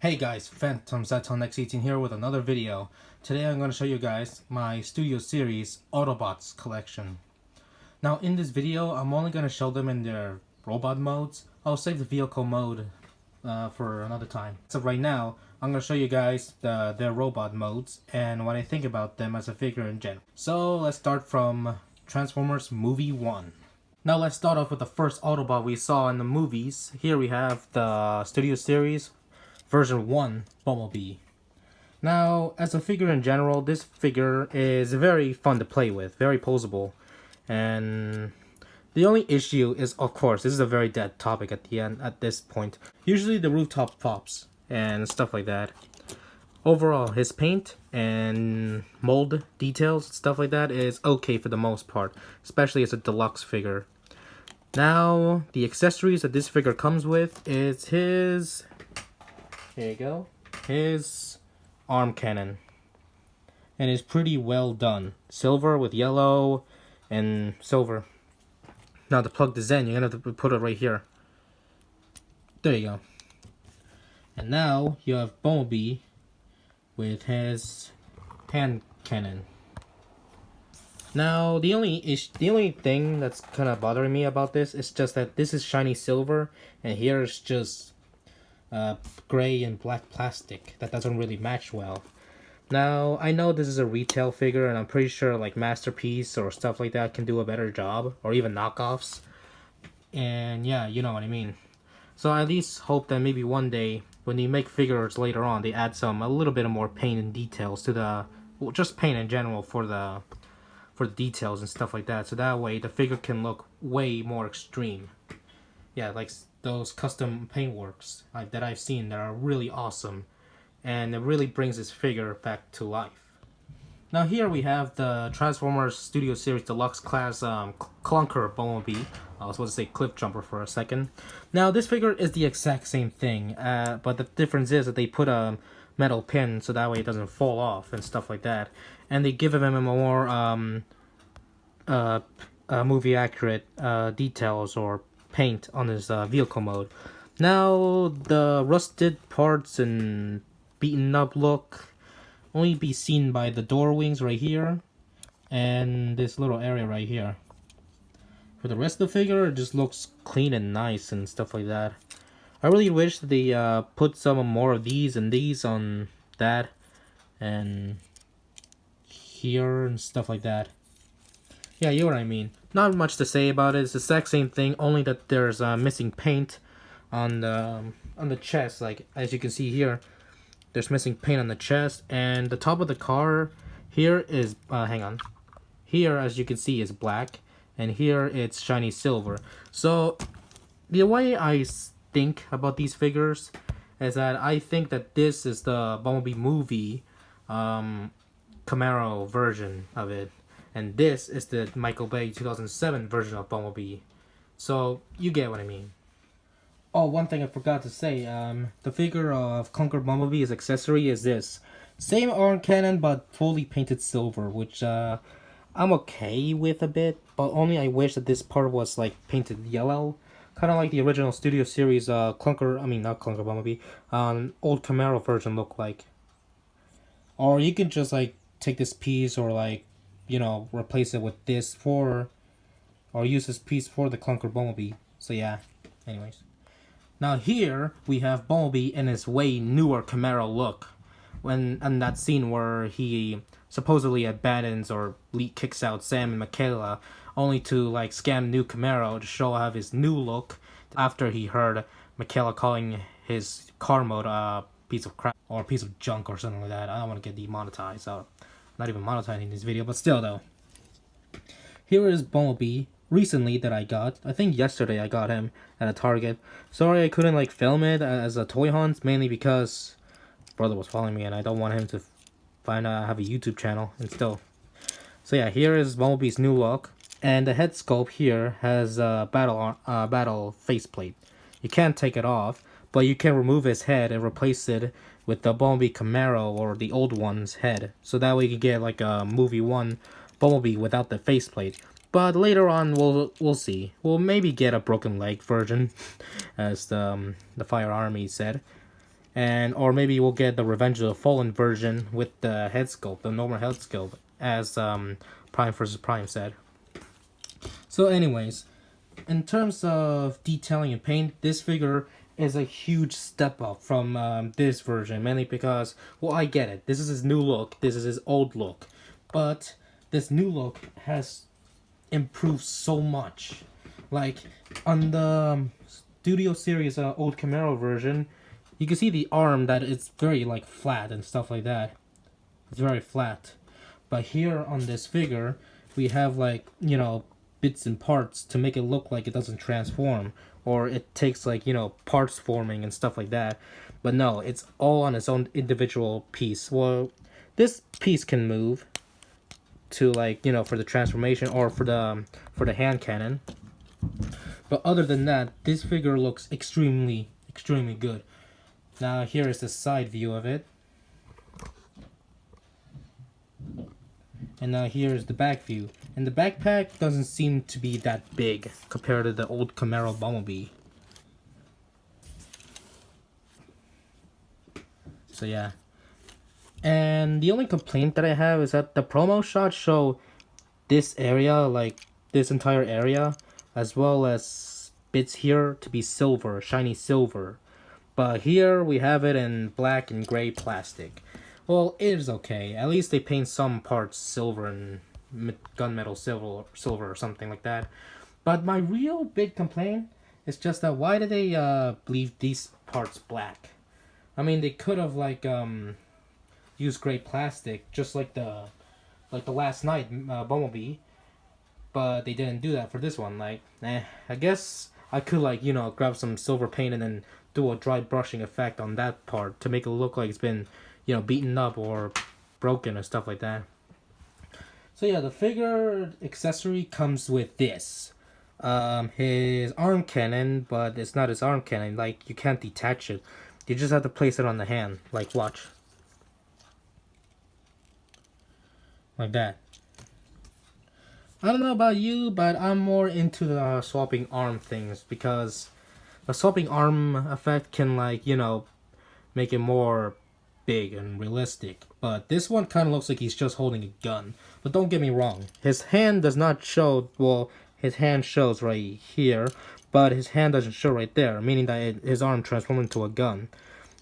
Hey guys, Phantom X18 here with another video. Today I'm going to show you guys my Studio Series Autobots collection. Now in this video, I'm only going to show them in their robot modes. I'll save the vehicle mode for another time. So right now, I'm going to show you guys their robot modes and what I think about them as a figure in general. So let's start from Transformers Movie 1. Now let's start off with the first Autobot we saw in the movies. Here we have the Studio Series version 1 Bumblebee. Now, as a figure in general, this figure is very fun to play with, very poseable. And the only issue is, of course, this is a very dead topic at the end, at this point. Usually the rooftop pops and stuff like that. Overall, his paint and mold details, stuff like that, is okay for the most part, especially as a deluxe figure. Now, the accessories that this figure comes with is his... There you go. His arm cannon. And it's pretty well done. Silver with yellow and silver. Now to plug this in, you're going to have to put it right here. There you go. And now you have Bumblebee with his hand cannon. Now the only thing that's kind of bothering me about this is just that this is shiny silver and here it's just gray and black plastic that doesn't really match well. Now I know this is a retail figure and I'm pretty sure like Masterpiece or stuff like that can do a better job, or even knockoffs, and yeah, you know what I mean. So I at least hope that maybe one day when they make figures later on, they add a little bit of more paint and details to the, well, just paint in general for the details and stuff like that, so that way the figure can look way more extreme. Yeah, like those custom paintworks that I've seen that are really awesome, and it really brings this figure back to life. Now here we have the Transformers Studio Series Deluxe Class Clunker Bumblebee. I was supposed to say Cliff Jumper for a second. Now this figure is the exact same thing, but the difference is that they put a metal pin so that way it doesn't fall off and stuff like that, and they give him a more movie accurate details or paint on his vehicle mode. Now the rusted parts and beaten up look only be seen by the door wings right here and this little area right here. For the rest of the figure, it just looks clean and nice and stuff like that. I really wish they put some more of these and these on that and here and stuff like that. Yeah, you know what I mean. Not much to say about it. It's the exact same thing, only that there's missing paint on the chest. Like as you can see here, there's missing paint on the chest, and the top of the car here is hang on. Here, as you can see, is black, and here it's shiny silver. So the way I think about these figures is that I think that this is the Bumblebee movie Camaro version of it. And this is the Michael Bay 2007 version of Bumblebee. So, you get what I mean. Oh, one thing I forgot to say. The figure of Clunker Bumblebee's accessory is this. Same arm cannon, but fully painted silver, which I'm okay with a bit. But only I wish that this part was like painted yellow. Kind of like the original Studio Series not Clunker Bumblebee, old Camaro version looked like. Or you can just like take this piece or like, you know, replace it with this or use this piece for the Clunker Bumblebee. So yeah, anyways. Now here we have Bumblebee in his way newer Camaro look. When in that scene where he supposedly abandons or kicks out Sam and Michaela, only to like scam new Camaro to show off his new look after he heard Michaela calling his car mode a piece of crap or a piece of junk or something like that. I don't want to get demonetized out. Not even monetizing this video, but still though. Here is Bumblebee recently that I got. I think yesterday I got him at a Target. Sorry I couldn't like film it as a toy hunt, mainly because brother was following me and I don't want him to find out I have a YouTube channel and still. So yeah, here is Bumblebee's new look, and the head sculpt here has a battle faceplate. You can't take it off, but you can remove his head and replace it with the Bumblebee Camaro or the old one's head. So that way you can get like a movie 1 Bumblebee without the faceplate. But later on we'll see. We'll maybe get a broken leg version, as the Fire Army said. and or maybe we'll get the Revenge of the Fallen version with the head sculpt, the normal head sculpt, as Prime versus Prime said. So, anyways, in terms of detailing and paint, this figure is a huge step up from this version, mainly because, well, I get it. This is his new look. This is his old look, but this new look has improved so much. Like on the Studio Series old Camaro version, you can see the arm that it's very like flat and stuff like that. It's very flat. But here on this figure, we have like, you know, bits and parts to make it look like it doesn't transform, or it takes like, you know, parts forming and stuff like that. But no, it's all on its own individual piece. Well, this piece can move to, like, you know, for the transformation or for the hand cannon. But other than that, this figure looks extremely good. Now here is the side view of it. And now here's the back view. And the backpack doesn't seem to be that big compared to the old Camaro Bumblebee. So yeah. And the only complaint that I have is that the promo shots show this area, like this entire area, as well as bits here to be silver, shiny silver. But here we have it in black and gray plastic. Well, it is okay. At least they paint some parts silver and gunmetal silver or something like that. But my real big complaint is just that why did they leave these parts black? I mean, they could have like used gray plastic just like the last night Bumblebee, but they didn't do that for this one. Like, I guess I could, like, you know, grab some silver paint and then do a dry brushing effect on that part to make it look like it's been, you know, beaten up or broken or stuff like that. So yeah, the figure accessory comes with this. His arm cannon, but it's not his arm cannon. Like, you can't detach it. You just have to place it on the hand. Like, watch. Like that. I don't know about you, but I'm more into the swapping arm things, because the swapping arm effect can, like, you know, make it more big and realistic. But this one kind of looks like he's just holding a gun. But don't get me wrong, his hand does not show, well, his hand shows right here, but his hand doesn't show right there, meaning that his arm transformed into a gun.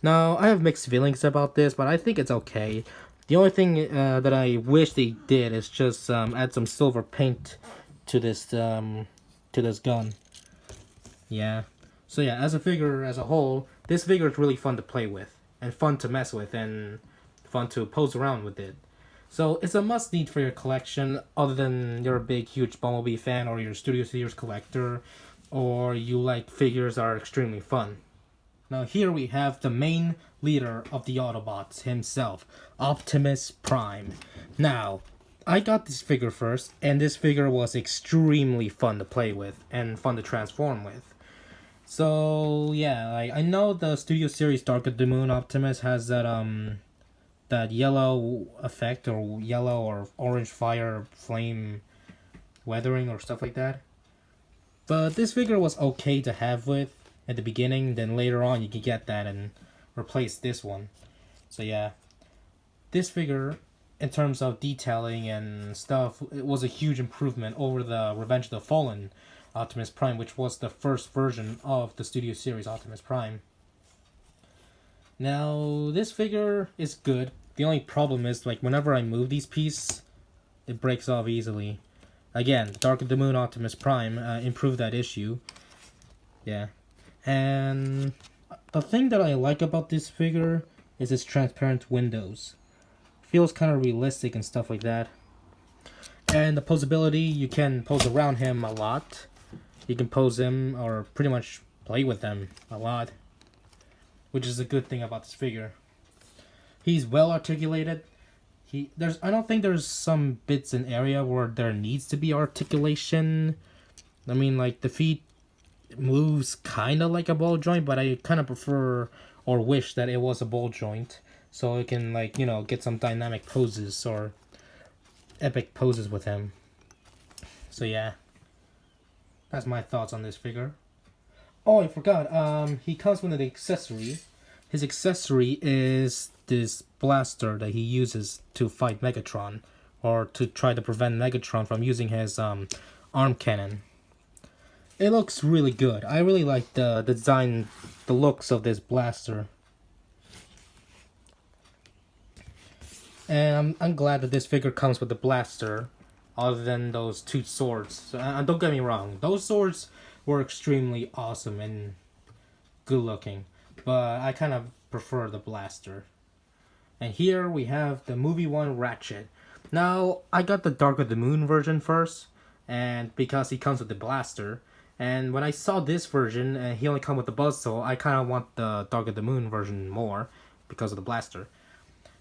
Now, I have mixed feelings about this, but I think it's okay. The only thing that I wish they did is just add some silver paint to this gun. Yeah. So yeah, as a figure as a whole, this figure is really fun to play with, and fun to mess with, and fun to pose around with it. So it's a must-need for your collection, other than you're a big, huge Bumblebee fan, or you're a Studio Series collector, or you like figures that are extremely fun. Now here we have the main leader of the Autobots himself, Optimus Prime. Now, I got this figure first, and this figure was extremely fun to play with, and fun to transform with. So yeah, like, I know the Studio Series Dark of the Moon Optimus has that yellow effect, or yellow or orange fire flame weathering or stuff like that. But this figure was okay to have with at the beginning, then later on you can get that and replace this one. So yeah, this figure, in terms of detailing and stuff, it was a huge improvement over the Revenge of the Fallen Optimus Prime, which was the first version of the Studio Series Optimus Prime. Now, this figure is good. The only problem is, like, whenever I move these pieces, it breaks off easily. Again, Dark of the Moon Optimus Prime improved that issue. Yeah. And the thing that I like about this figure is its transparent windows. Feels kind of realistic and stuff like that. And the posability, you can pose around him a lot. You can pose him or pretty much play with him a lot, which is a good thing about this figure. He's well articulated. I don't think there's some bits in area where there needs to be articulation. I mean, like, the feet moves kind of like a ball joint, but I kind of prefer or wish that it was a ball joint, so it can, like, you know, get some dynamic poses or epic poses with him. So yeah, that's my thoughts on this figure. Oh, I forgot, he comes with an accessory. His accessory is this blaster that he uses to fight Megatron, or to try to prevent Megatron from using his arm cannon. It looks really good. I really like the design, the looks of this blaster. And I'm glad that this figure comes with the blaster, other than those two swords. And don't get me wrong, those swords were extremely awesome and good looking, but I kind of prefer the blaster. And here we have the movie one Ratchet. Now, I got the Dark of the Moon version first, and because he comes with the blaster. And when I saw this version, and he only comes with the buzzsaw, I kind of want the Dark of the Moon version more, because of the blaster.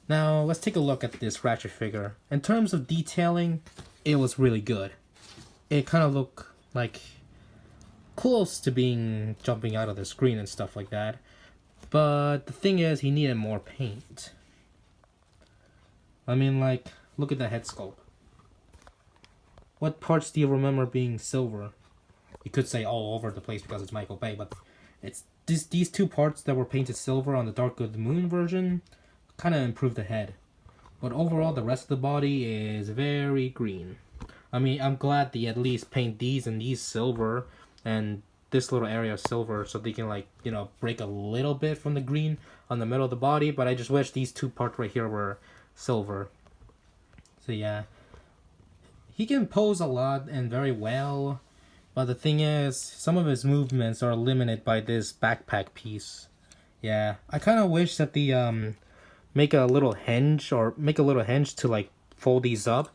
Now, let's take a look at this Ratchet figure. In terms of detailing, it was really good. It kind of looked like close to being jumping out of the screen and stuff like that. But the thing is, he needed more paint. I mean, like, look at the head sculpt. What parts do you remember being silver? You could say all over the place because it's Michael Bay, but it's these two parts that were painted silver on the Dark of the Moon version kind of improved the head. But overall, the rest of the body is very green. I mean, I'm glad they at least paint these and these silver, and this little area silver, so they can, like, you know, break a little bit from the green on the middle of the body, but I just wish these two parts right here were silver. So yeah, he can pose a lot and very well, but the thing is, some of his movements are limited by this backpack piece. Yeah, I kind of wish that the make a little hinge to, like, fold these up,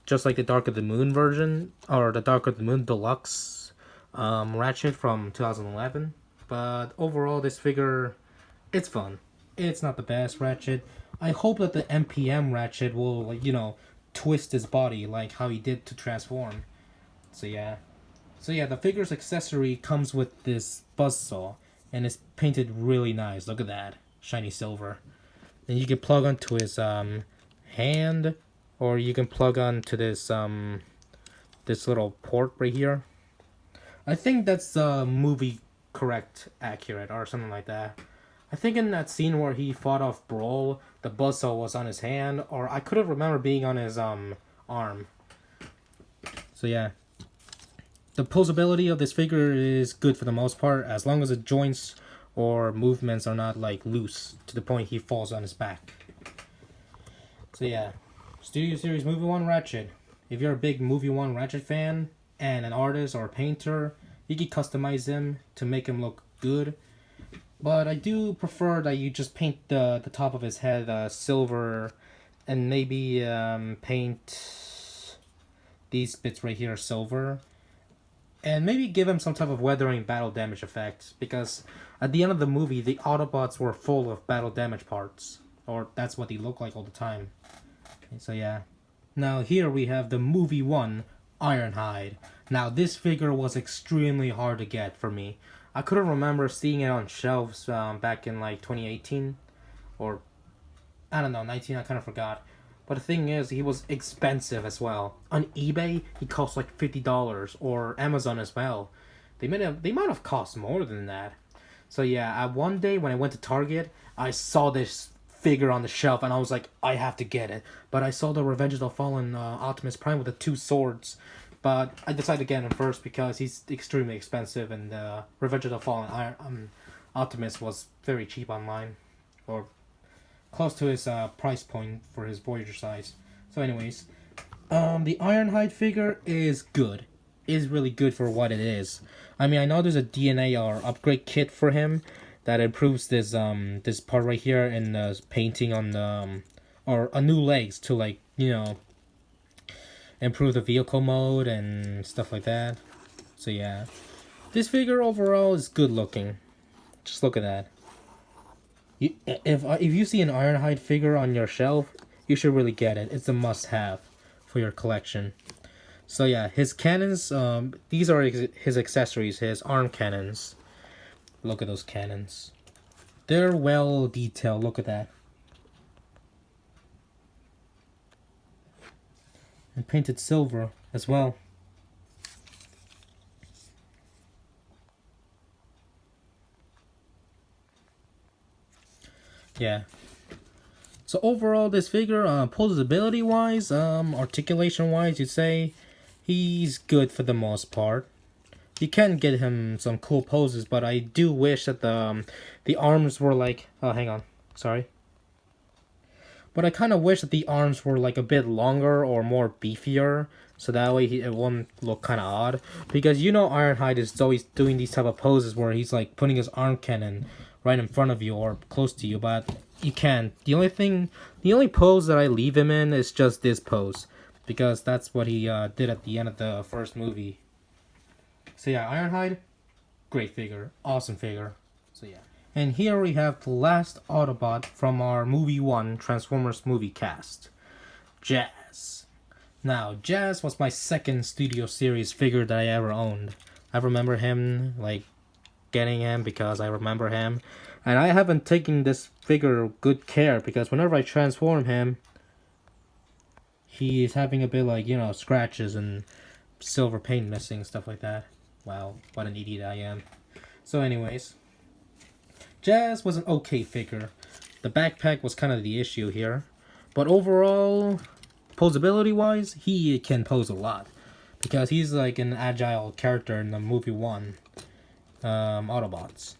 just like the Dark of the Moon version, or the Dark of the Moon Deluxe Ratchet from 2011. But overall, this figure, it's fun. It's not the best Ratchet. I hope that the MPM Ratchet will, like, you know, twist his body like how he did to transform. So yeah, the figure's accessory comes with this buzzsaw, and it's painted really nice. Look at that, shiny silver. And you can plug onto his hand, or you can plug onto this this little port right here. I think that's movie correct accurate or something like that. I think in that scene where he fought off Brawl, the buzzsaw was on his hand, or I couldn't remember being on his arm. So yeah, the posability of this figure is good for the most part, as long as the joints or movements are not, like, loose to the point he falls on his back. So yeah, Studio Series Movie 1 Ratchet. If you're a big Movie 1 Ratchet fan and an artist or a painter, you can customize him to make him look good. But I do prefer that you just paint the top of his head silver, and maybe paint these bits right here silver. And maybe give him some type of weathering battle damage effect, because at the end of the movie, the Autobots were full of battle damage parts. Or that's what they look like all the time. Okay, so yeah. Now here we have the Movie 1 Ironhide. Now this figure was extremely hard to get for me. I couldn't remember seeing it on shelves back in, like, 2018. Or, I don't know, 19, I kind of forgot. But the thing is, he was expensive as well. On eBay, he cost like $50, or Amazon as well. They might have cost more than that. So yeah, one day when I went to Target, I saw this figure on the shelf, and I was like, I have to get it. But I saw the Revenge of the Fallen Optimus Prime with the two swords. But I decided to get him first because he's extremely expensive, and Revenge of the Fallen Optimus was very cheap online, or close to his price point for his Voyager size. So anyways, the Ironhide figure is good. Is really good for what it is. I mean, I know there's a DNA or upgrade kit for him that improves this this part right here in the painting on the or a new legs to, like, you know, improve the vehicle mode and stuff like that. So yeah, this figure overall is good looking. Just look at that. If you see an Ironhide figure on your shelf, you should really get it. It's a must-have for your collection. So yeah, his cannons, these are his accessories, his arm cannons. Look at those cannons. They're well detailed, look at that. And painted silver as well. Yeah. So overall, this figure, posability wise, articulation wise, you'd say he's good for the most part. You can get him some cool poses, but I do wish that the arms were like, oh, hang on, sorry. But I kind of wish that the arms were like a bit longer or more beefier, so that way it won't look kind of odd. Because you know Ironhide is always doing these type of poses where he's like putting his arm cannon right in front of you or close to you, but you can't. The only pose that I leave him in is just this pose, because that's what he did at the end of the first movie. So yeah, Ironhide, great figure, awesome figure. So yeah. And here we have the last Autobot from our movie 1 Transformers movie cast, Jazz. Now, Jazz was my second Studio Series figure that I ever owned. I remember him, like, getting him because I remember him. And I haven't taken this figure good care because whenever I transform him, he is having a bit like, you know, scratches and silver paint missing, stuff like that. Wow, what an idiot I am. So anyways, Jazz was an okay figure. The backpack was kind of the issue here. But overall, posability wise, he can pose a lot. Because he's like an agile character in the movie 1, Autobots.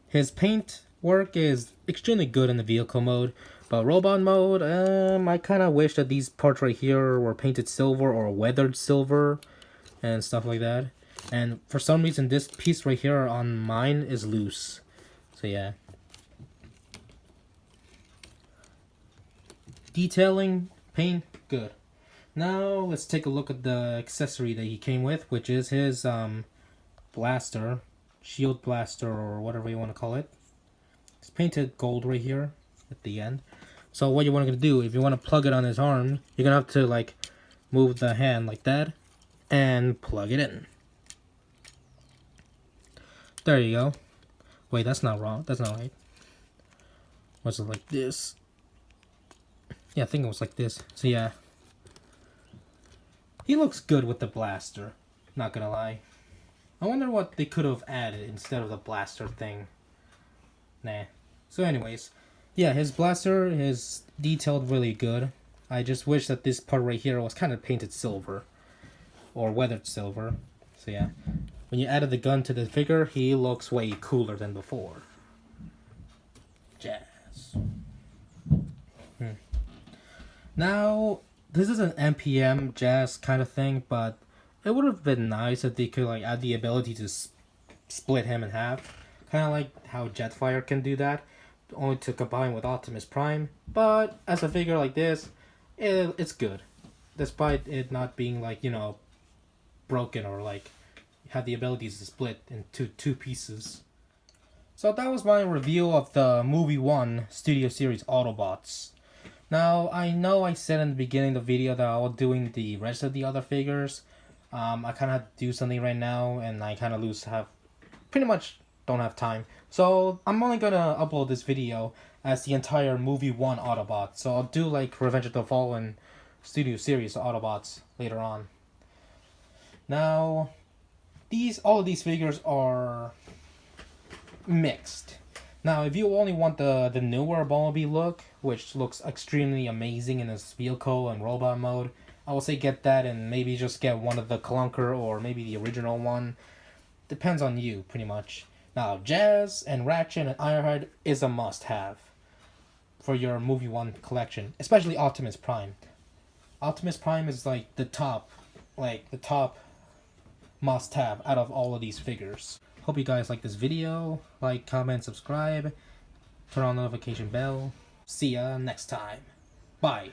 His paint work is extremely good in the vehicle mode. But robot mode, I kind of wish that these parts right here were painted silver or weathered silver and stuff like that. And for some reason, this piece right here on mine is loose. So yeah. Detailing, paint, good. Now let's take a look at the accessory that he came with, which is his blaster, shield blaster, or whatever you want to call it. It's painted gold right here at the end. So what you want to do, if you want to plug it on his arm, you're gonna have to like move the hand like that and plug it in. There you go. Wait, that's not wrong. That's not right. Was it like this? Yeah, I think it was like this. So yeah. He looks good with the blaster. Not gonna lie. I wonder what they could have added instead of the blaster thing. Nah. So anyways. Yeah, his blaster is detailed really good. I just wish that this part right here was kind of painted silver. Or weathered silver. So yeah. When you added the gun to the figure, he looks way cooler than before. Jazz. Now, this is an NPM Jazz kind of thing, but it would have been nice if they could like add the ability to split him in half. Kind of like how Jetfire can do that, only to combine with Optimus Prime. But as a figure like this, it's good. Despite it not being like, you know, broken or like have the abilities to split into two pieces. So that was my review of the movie 1 Studio Series Autobots. Now, I know I said in the beginning of the video that I was doing the rest of the other figures. I kind of have to do something right now, and I kind of pretty much don't have time. So, I'm only gonna upload this video as the entire movie 1 Autobot. So, I'll do like Revenge of the Fallen Studio Series Autobots later on. Now, all of these figures are mixed. Now, if you only want the newer Bumblebee look, which looks extremely amazing in his vehicle and robot mode, I will say get that and maybe just get one of the Clunker or maybe the original one. Depends on you, pretty much. Now, Jazz and Ratchet and Ironhide is a must-have for your movie 1 collection, especially Optimus Prime. Optimus Prime is like the top must-have out of all of these figures. Hope you guys like this video. Like, comment, subscribe. Turn on the notification bell. See ya next time. Bye.